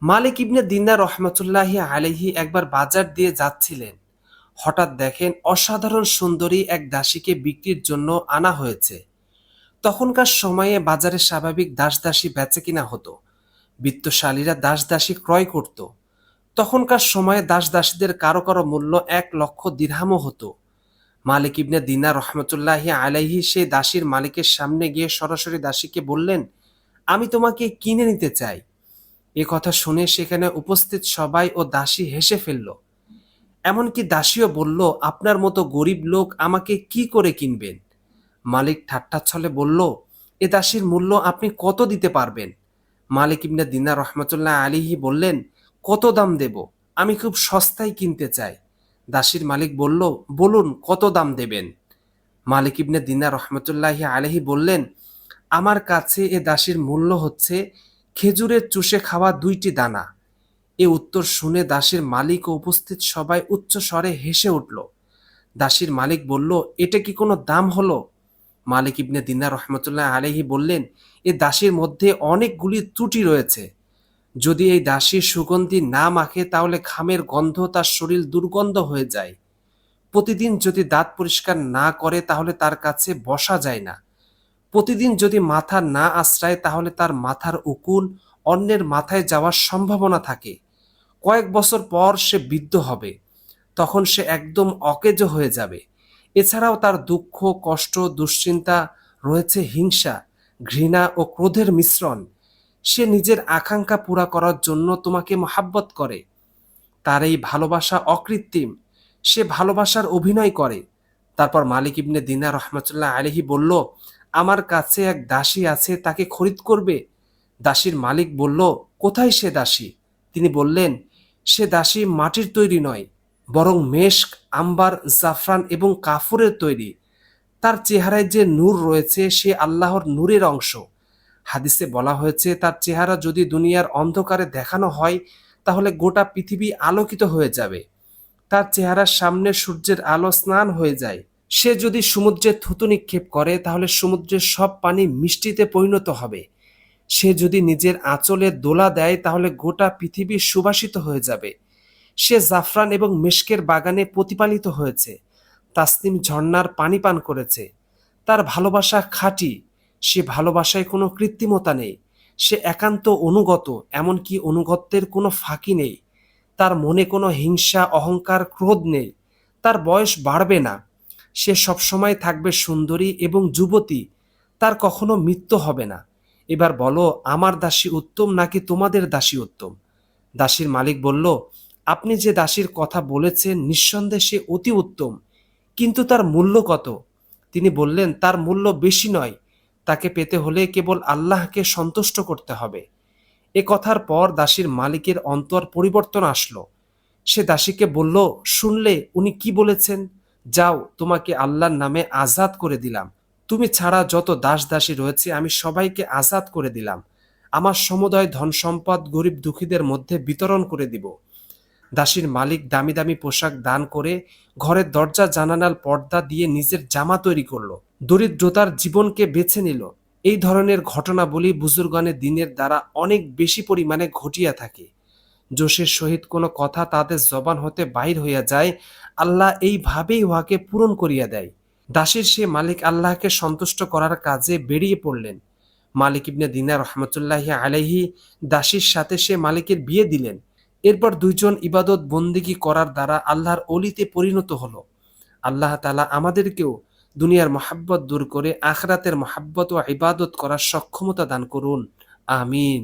মালিক ইবনে দিনার রহমতুল্লাহি আলাইহি একবার বাজার দিয়ে যাচ্ছিলেন। হঠাৎ দেখেন অসাধারণ সুন্দরী এক দাসীকে বিক্রির জন্য আনা হয়েছে। তখনকার সময়ে বাজারে স্বাভাবিক দাস দাসী বেচাকেনা হতো। বিত্তশালীরা দাস দাসী ক্রয় করত। তখনকার সময়ে দাস দাসীদের কারো কারো মূল্য 1,00,000 দিরহামও হতো। মালিক ইবনে দিনার রহমতুল্লাহি আলাইহি সেই দাসীর মালিকের সামনে গিয়ে সরাসরি দাসীকে বললেন, আমি তোমাকে কিনে নিতে চাই। এ কথা শুনে সেখানে উপস্থিত সবাই ও দাসী হেসে ফেলল। এমনকি দাসীও বলল, আপনার মতো গরিব লোক আমাকে কি করে কিনবেন? মালিক ঠাট্টা ছলে বলল, এ দাসীর মূল্য আপনি কত দিতে পারবেন? মালিক ইবনে দিনার রহমতুল্লাহ আলিহি বললেন, কত দাম দেব? আমি খুব সস্তায় কিনতে চাই। দাসীর মালিক বলল, বলুন কত দাম দেবেন? মালিক ইবনে দিনার রহমতুল্লাহি আলাইহি বললেন, আমার কাছে এ দাসীর মূল্য হচ্ছে খেজুরের চুষে খাওয়া 2টি দানা। এ উত্তর শুনে দাসীর মালিক ও উপস্থিত সবাই উচ্চ স্বরে হেসে উঠল। দাসীর মালিক বলল, এটা কি কোনো দাম হলো? মালিক ইবনে দিনার রহমতুল্লাহ আলাইহি বললেন, এ দাসীর মধ্যে অনেকগুলি ত্রুটি রয়েছে। যদি এই দাসীর সুগন্ধি না মাখে তাহলে ঘামের গন্ধ তার শরীর দুর্গন্ধ হয়ে যায়। প্রতিদিন যদি দাঁত পরিষ্কার না করে তাহলে তার কাছে বসা যায় না। প্রতিদিন যদি মাথা না আশ্রায় তাহলে তার মাথার উকুন অন্যের মাথায় যাওয়ার সম্ভাবনা থাকে। কয়েক বছর পর সে বৃদ্ধ হবে। তখন সে একদম অকেজো হয়ে যাবে। এছাড়াও তার দুঃখ, কষ্ট, দুশ্চিন্তা রয়েছে হিংসা, ঘৃণা ও ক্রোধের মিশ্রণ। সে নিজের আকাঙ্ক্ষা পুরা করার জন্য তোমাকে মহাব্বত করে। তার এই ভালোবাসা অকৃত্রিম। সে ভালোবাসার অভিনয় করে। তারপর মালিক ইবনে দিনার রহমতুল্লাহ আলাইহি বলল, আমার কাছে এক দাসী আছে, তাকে খরিদ করবে? দাসীর মালিক বলল, কোথায় সে দাসী? তিনি বললেন, সে দাসী মাটির তৈরি নয়, বরং মেশক, আম্বার, জাফরান এবং কাফুরের তৈরি। তার চেহারায় যে নূর রয়েছে সে আল্লাহর নূরের অংশ। হাদিসে বলা হয়েছে, তার চেহারা যদি দুনিয়ার অন্ধকারে দেখানো হয় তাহলে গোটা পৃথিবী আলোকিত হয়ে যাবে। তার চেহারার সামনে সূর্যের আলো স্নান হয়ে যায়। সে যদি সমুদ্রে থুতু নিক্ষেপ করে তাহলে সমুদ্রের সব পানি মিষ্টিতে পরিণত হবে। সে যদি নিজের আঁচলে দোলা দেয় তাহলে গোটা পৃথিবী সুবাসিত হয়ে যাবে। সে জাফরান এবং মেশকের বাগানে প্রতিপালিত হয়েছে, তাসনিম ঝর্ণার পানি পান করেছে। তার ভালোবাসা খাঁটি। সে ভালোবাসায় কোনো কৃত্রিমতা নেই। সে একান্ত অনুগত, এমনকি অনুগত্যের কোনো ফাঁকি নেই। তার মনে কোনো হিংসা, অহংকার, ক্রোধ নেই। তার বয়স বাড়বে না। সে সবসময় থাকবে সুন্দরী এবং যুবতী। তার কখনো মৃত্যু হবে না। এবার বলো, আমার দাসী উত্তম নাকি তোমাদের দাসী উত্তম? দাসীর মালিক বলল, আপনি যে দাসীর কথা বলেছেন নিঃসন্দেহে সে অতি উত্তম, কিন্তু তার মূল্য কত? তিনি বললেন, তার মূল্য বেশি নয়। তাকে পেতে হলে কেবল আল্লাহকে সন্তুষ্ট করতে হবে। এ কথার পর দাসীর মালিকের অন্তর পরিবর্তন আসলো। সে দাসীকে বলল, শুনলে উনি কি বলেছেন? যাও, তোমাকে আল্লাহর নামে আজাদ করে দিলাম। তুমি ছাড়া যত দাস দাসী রয়েছে আমি সবাইকে আজাদ করে দিলাম। আমার সমুদয় ধন সম্পদ গরিব দুঃখীদের মধ্যে বিতরণ করে দিব। দাসীর মালিক দামি দামি পোশাক দান করে ঘরের দরজা জানালার পর্দা দিয়ে নিজের জামা তৈরি করলো। দরিদ্রতার জীবনকে বেছে নিল। এই ধরনের ঘটনাবলী বুজুর্গানে দিনের দ্বারা অনেক বেশি পরিমাণে ঘটিয়া থাকে। জোশের সহিত কোনো কথা তাদের জবান হতে বাহির হইয়া যায়, আল্লাহ এইভাবেই উহাকে পূরণ করিয়া দেয়। দাসীর সে মালিক আল্লাহকে সন্তুষ্ট করার কাজে বেরিয়ে পড়লেন। মালিক ইবনে দিনার রহমতুল্লাহি আলাইহি দাসীর সাথে সে মালিকের বিয়ে দিলেন। এরপর দুইজন ইবাদত বন্দিগি করার দ্বারা আল্লাহর অলিতে পরিণত হলো। আল্লাহ তাআলা আমাদেরকেও দুনিয়ার মহাব্বত দূর করে আখরাতের মহাব্বত ও ইবাদত করার সক্ষমতা দান করুন। আমিন।